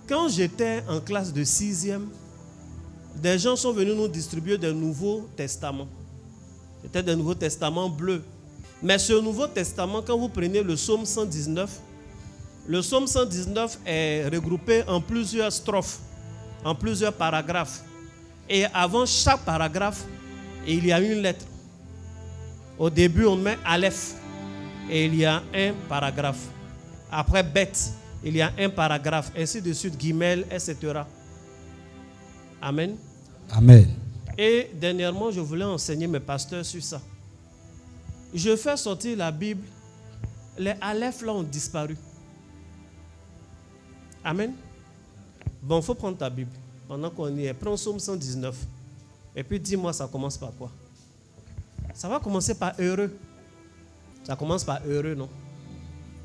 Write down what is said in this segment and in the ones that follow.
Quand j'étais en classe de 6e, des gens sont venus nous distribuer des Nouveaux Testaments. C'était des Nouveaux Testaments bleus. Mais ce Nouveau Testament, quand vous prenez le psaume 119, le psaume 119 est regroupé en plusieurs strophes, en plusieurs paragraphes. Et avant chaque paragraphe, il y a une lettre. Au début, on met Aleph et il y a un paragraphe. Après Bet, il y a un paragraphe, ainsi de suite, Guimel, etc. Amen. Amen. Et dernièrement, je voulais enseigner mes pasteurs sur ça. Je fais sortir la Bible, les Aleph là ont disparu. Amen. Bon, il faut prendre ta Bible. Pendant qu'on y est, prends Psaume 119. Et puis dis-moi, ça commence par quoi? Ça va commencer par heureux. Ça commence par heureux, non?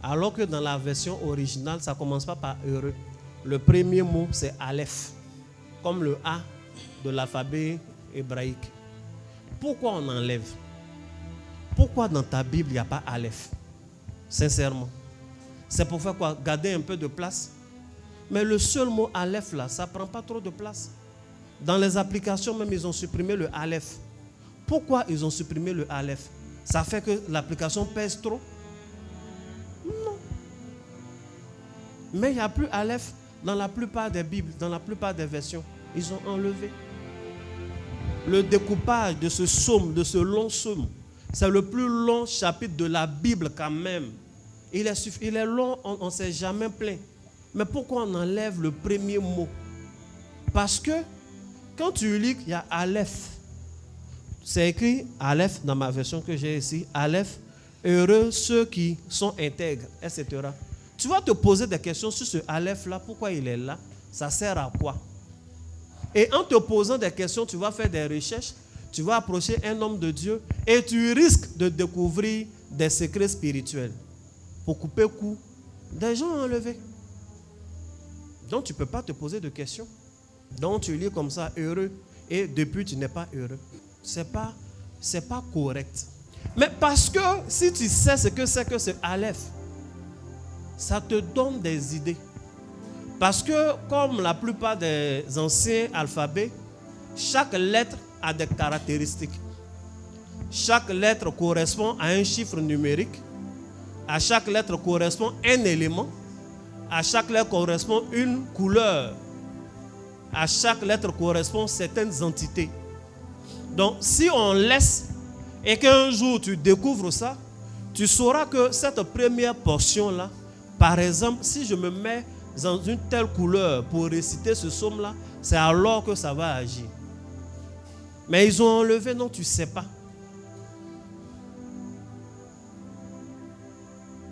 Alors que dans la version originale, ça ne commence pas par heureux. Le premier mot, c'est Aleph, comme le A de l'alphabet hébraïque. Pourquoi on enlève? Pourquoi dans ta Bible, il n'y a pas Aleph? Sincèrement. C'est pour faire quoi? Garder un peu de place. Mais le seul mot Aleph là, ça ne prend pas trop de place. Dans les applications même, ils ont supprimé le Aleph. Pourquoi ils ont supprimé le Aleph? Ça fait que l'application pèse trop? Non. Mais il n'y a plus Aleph dans la plupart des Bibles, dans la plupart des versions. Ils ont enlevé. Le découpage de ce psaume, de ce long psaume, c'est le plus long chapitre de la Bible quand même. Il est long, on ne s'est jamais plaint. Mais pourquoi on enlève le premier mot? Parce que quand tu lis, il y a Aleph. C'est écrit Aleph dans ma version que j'ai ici. Aleph, heureux ceux qui sont intègres, etc. Tu vas te poser des questions sur ce Aleph-là. Pourquoi il est là? Ça sert à quoi? Et en te posant des questions, tu vas faire des recherches. Tu vas approcher un homme de Dieu et tu risques de découvrir des secrets spirituels. Pour couper coup, des gens ont enlevé. Donc tu ne peux pas te poser de questions. Donc tu lis comme ça, heureux, et depuis tu n'es pas heureux. C'est pas correct. Mais parce que si tu sais ce que c'est Aleph, ça te donne des idées. Parce que comme la plupart des anciens alphabets, chaque lettre a des caractéristiques. Chaque lettre correspond à un chiffre numérique. À chaque lettre correspond un élément. À chaque lettre correspond une couleur. À chaque lettre correspond certaines entités. Donc, si on laisse et qu'un jour tu découvres ça, tu sauras que cette première portion-là, par exemple, si je me mets dans une telle couleur pour réciter ce psaume-là, c'est alors que ça va agir. Mais ils ont enlevé, non, tu ne sais pas.